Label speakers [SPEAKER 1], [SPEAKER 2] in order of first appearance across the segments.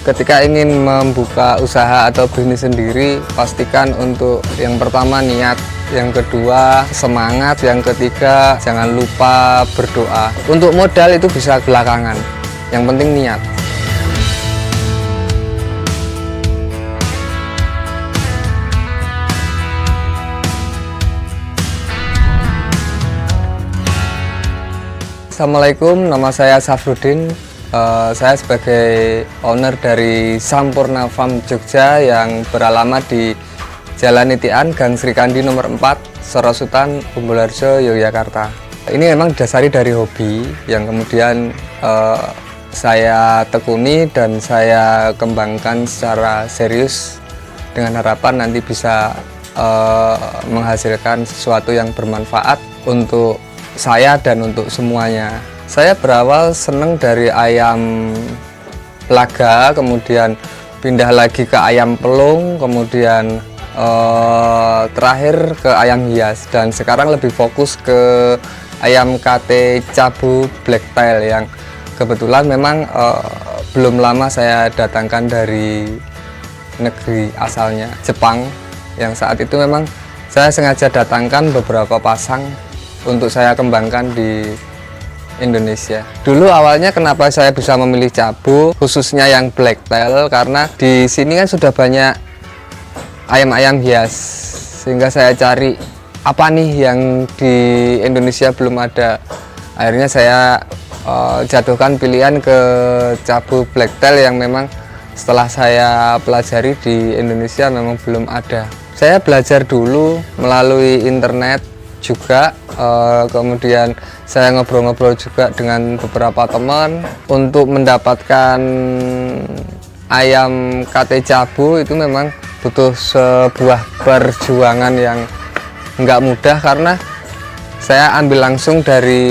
[SPEAKER 1] Ketika ingin membuka usaha atau bisnis sendiri, pastikan untuk yang pertama niat, yang kedua semangat, yang ketiga jangan lupa berdoa. Untuk modal itu bisa belakangan, yang penting niat. Assalamualaikum, nama saya Safruddin. Saya sebagai owner dari Sampurna Farm Jogja yang beralamat di Jalan Nitian, Gang Srikandi nomor 4, Sorosutan, Umbulharjo, Yogyakarta. Ini memang didasari dari hobi yang kemudian saya tekuni dan saya kembangkan secara serius dengan harapan nanti bisa menghasilkan sesuatu yang bermanfaat untuk saya dan untuk semuanya. Saya berawal seneng dari ayam laga, kemudian pindah lagi ke ayam pelung, kemudian terakhir ke ayam hias, dan sekarang lebih fokus ke ayam KT Cabu Black Tail yang kebetulan memang belum lama saya datangkan dari negeri asalnya, Jepang, yang saat itu memang saya sengaja datangkan beberapa pasang untuk saya kembangkan di Indonesia. Dulu awalnya kenapa saya bisa memilih Cabu, khususnya yang Black Tail, karena di sini kan sudah banyak ayam-ayam hias, sehingga saya cari apa nih yang di Indonesia belum ada. Akhirnya saya jatuhkan pilihan ke Cabu Black Tail yang memang setelah saya pelajari di Indonesia memang belum ada. Saya belajar dulu melalui internet juga, kemudian saya ngobrol-ngobrol juga dengan beberapa teman untuk mendapatkan ayam KT Cabu. Itu memang butuh sebuah perjuangan yang nggak mudah karena saya ambil langsung dari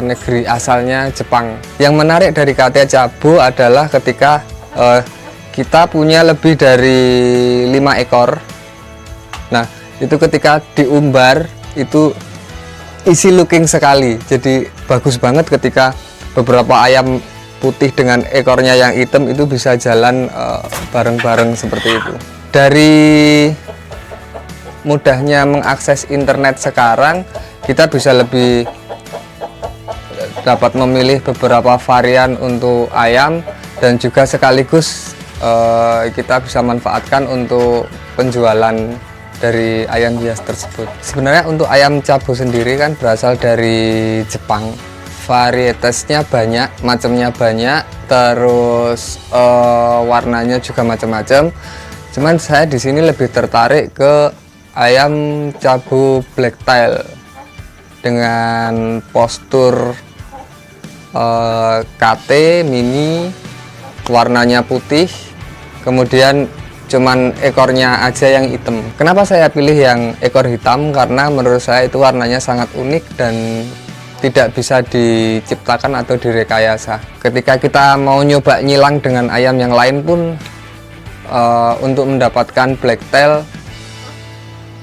[SPEAKER 1] negeri asalnya, Jepang. Yang menarik dari KT Cabu adalah ketika kita punya lebih dari 5 ekor. Nah, itu ketika diumbar itu easy looking sekali, jadi bagus banget ketika beberapa ayam putih dengan ekornya yang hitam itu bisa jalan bareng-bareng seperti itu. Dari mudahnya mengakses internet sekarang, kita bisa lebih dapat memilih beberapa varian untuk ayam, dan juga sekaligus kita bisa manfaatkan untuk penjualan dari ayam hias tersebut. Sebenarnya untuk ayam Cabu sendiri kan berasal dari Jepang. Varietasnya banyak, macamnya banyak, terus warnanya juga macam-macam. Cuman saya di sini lebih tertarik ke ayam Cabu Black Tail dengan postur KT mini, warnanya putih, kemudian cuman ekornya aja yang hitam. Kenapa saya pilih yang ekor hitam? Karena menurut saya itu warnanya sangat unik dan tidak bisa diciptakan atau direkayasa. Ketika kita mau nyoba nyilang dengan ayam yang lain pun, untuk mendapatkan Black Tail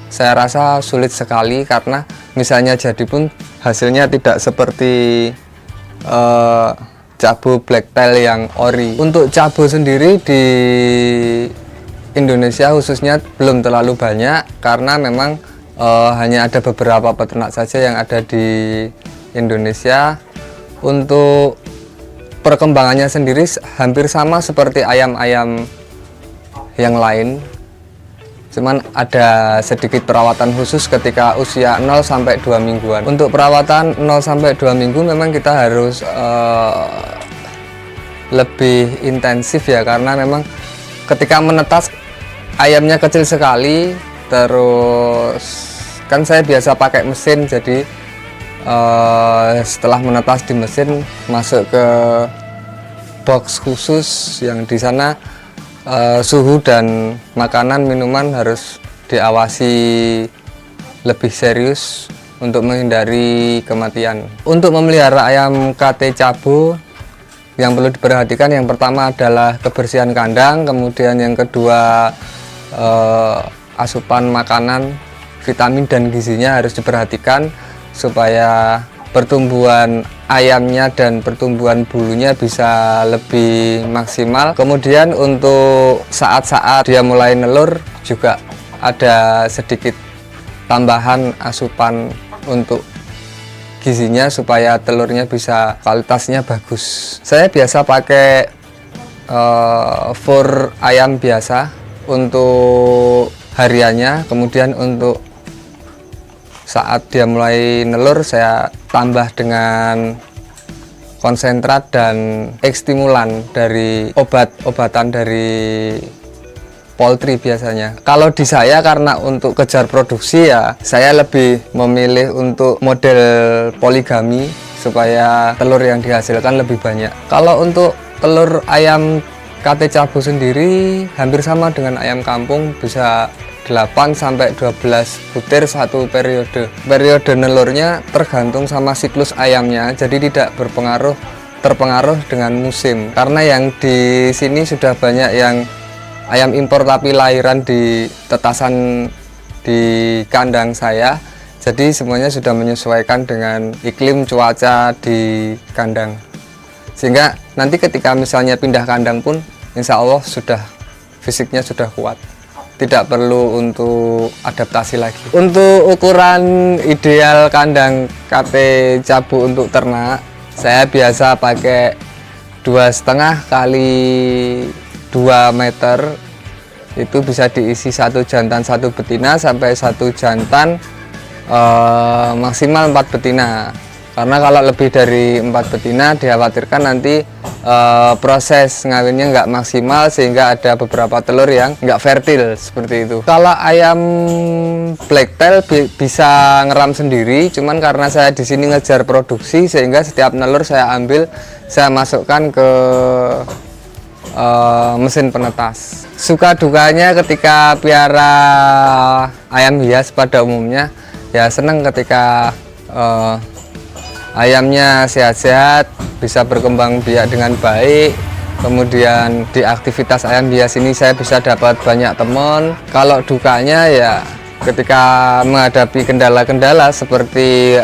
[SPEAKER 1] saya rasa sulit sekali, karena misalnya jadi pun hasilnya tidak seperti Cabu Black Tail yang ori. Untuk Cabu sendiri di Indonesia khususnya belum terlalu banyak, karena memang hanya ada beberapa peternak saja yang ada di Indonesia. Untuk perkembangannya sendiri hampir sama seperti ayam-ayam yang lain, cuman ada sedikit perawatan khusus ketika usia 0 sampai 2 mingguan. Untuk perawatan 0 sampai 2 minggu memang kita harus lebih intensif ya, karena memang ketika menetas ayamnya kecil sekali, terus kan saya biasa pakai mesin, jadi setelah menetas di mesin masuk ke box khusus yang di sana suhu dan makanan minuman harus diawasi lebih serius untuk menghindari kematian. Untuk memelihara ayam KT Cabu yang perlu diperhatikan, yang pertama adalah kebersihan kandang, kemudian yang kedua asupan makanan, vitamin dan gizinya harus diperhatikan supaya pertumbuhan ayamnya dan pertumbuhan bulunya bisa lebih maksimal. Kemudian untuk saat-saat dia mulai nelur juga ada sedikit tambahan asupan untuk gizinya supaya telurnya bisa kualitasnya bagus. Saya biasa pakai fur ayam biasa untuk hariannya, kemudian untuk saat dia mulai nelur saya tambah dengan konsentrat dan ekstimulan dari obat-obatan dari poultry biasanya. Kalau di saya karena untuk kejar produksi ya saya lebih memilih untuk model poligami supaya telur yang dihasilkan lebih banyak. Kalau untuk telur ayam KT Cabu sendiri hampir sama dengan ayam kampung, bisa 8 sampai 12 butir satu periode. Periode nelurnya tergantung sama siklus ayamnya, jadi tidak terpengaruh dengan musim. Karena yang di sini sudah banyak yang ayam impor tapi lahiran di tetasan di kandang saya. Jadi semuanya sudah menyesuaikan dengan iklim cuaca di kandang. Sehingga nanti ketika misalnya pindah kandang pun insya Allah sudah fisiknya sudah kuat. Tidak perlu untuk adaptasi lagi. Untuk ukuran ideal kandang KT Cabu untuk ternak, saya biasa pakai 2,5 kali 2 meter. Itu bisa diisi 1 jantan 1 betina sampai 1 jantan maksimal 4 betina. Karena kalau lebih dari 4 betina dikhawatirkan nanti proses ngawinnya nggak maksimal sehingga ada beberapa telur yang nggak fertil seperti itu. Kalau ayam blacktail bisa ngeram sendiri, cuman karena saya di sini ngejar produksi sehingga setiap telur saya ambil, saya masukkan ke mesin penetas. Suka dukanya ketika piara ayam hias pada umumnya ya seneng ketika ayamnya sehat-sehat, bisa berkembang biak dengan baik. Kemudian di aktivitas ayam hias ini saya bisa dapat banyak teman. Kalau dukanya ya ketika menghadapi kendala-kendala seperti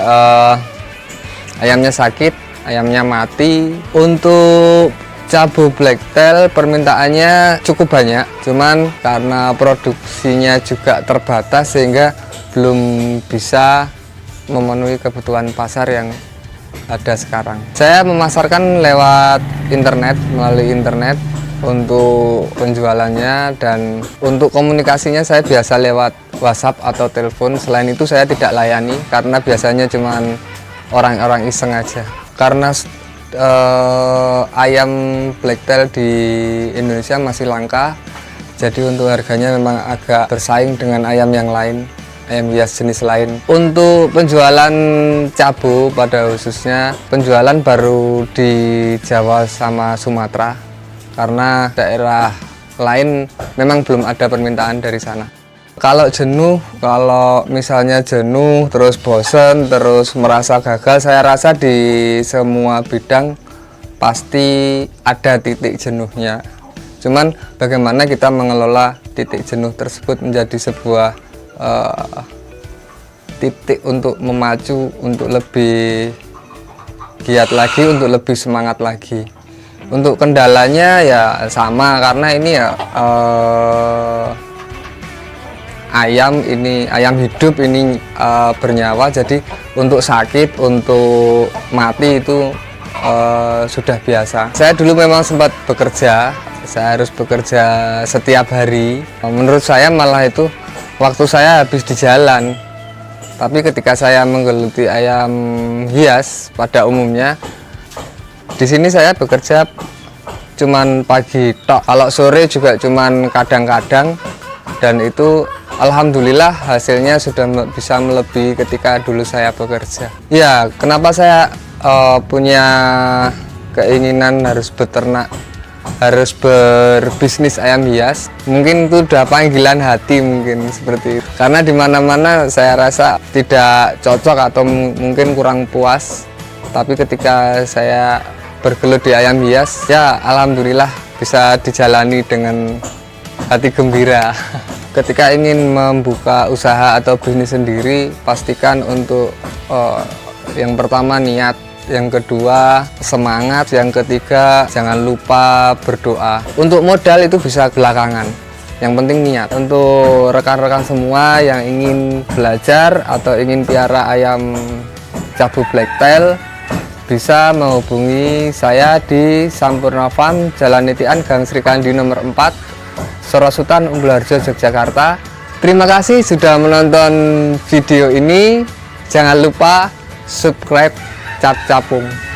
[SPEAKER 1] ayamnya sakit, ayamnya mati. Untuk Cabu blacktail permintaannya cukup banyak, cuman karena produksinya juga terbatas sehingga belum bisa memenuhi kebutuhan pasar yang ada sekarang. Saya memasarkan lewat internet, melalui internet untuk penjualannya, dan untuk komunikasinya saya biasa lewat WhatsApp atau telepon. Selain itu saya tidak layani karena biasanya cuman orang-orang iseng aja. Karena ayam blacktail di Indonesia masih langka, jadi untuk harganya memang agak bersaing dengan ayam yang lain, ayam hias jenis lain. Untuk penjualan Cabu pada khususnya, penjualan baru di Jawa sama Sumatera karena daerah lain memang belum ada permintaan dari sana. Kalau jenuh, kalau misalnya jenuh terus bosen, terus merasa gagal, saya rasa di semua bidang pasti ada titik jenuhnya. Cuman bagaimana kita mengelola titik jenuh tersebut menjadi sebuah titik untuk memacu, untuk lebih giat lagi, untuk lebih semangat lagi. Untuk kendalanya ya sama, karena ini ya ayam hidup ini bernyawa, jadi untuk sakit, untuk mati itu sudah biasa. Saya dulu memang sempat bekerja, saya harus bekerja setiap hari. Menurut saya malah itu waktu saya habis di jalan. Tapi ketika saya menggeluti ayam hias pada umumnya, di sini saya bekerja cuman pagi tok. Kalau sore juga cuman kadang-kadang, dan itu alhamdulillah hasilnya sudah bisa melebihi ketika dulu saya bekerja. Ya, kenapa saya punya keinginan harus beternak, harus berbisnis ayam hias? Mungkin itu udah panggilan hati, mungkin seperti itu. Karena di mana-mana saya rasa tidak cocok atau mungkin kurang puas. Tapi ketika saya bergelut di ayam hias, ya alhamdulillah bisa dijalani dengan hati gembira. Ketika ingin membuka usaha atau bisnis sendiri, pastikan untuk yang pertama niat. yang kedua semangat, yang ketiga jangan lupa berdoa. Untuk modal itu bisa belakangan, yang penting niat. Untuk rekan-rekan semua yang ingin belajar atau ingin piara ayam cabu blacktail, bisa menghubungi saya di Sampurna Farm, Jalan Nitian, Gang Srikandi nomor 4, Sorosutan, Umbul Harjo, Yogyakarta. Terima kasih sudah menonton video ini. Jangan lupa subscribe Cap Capung.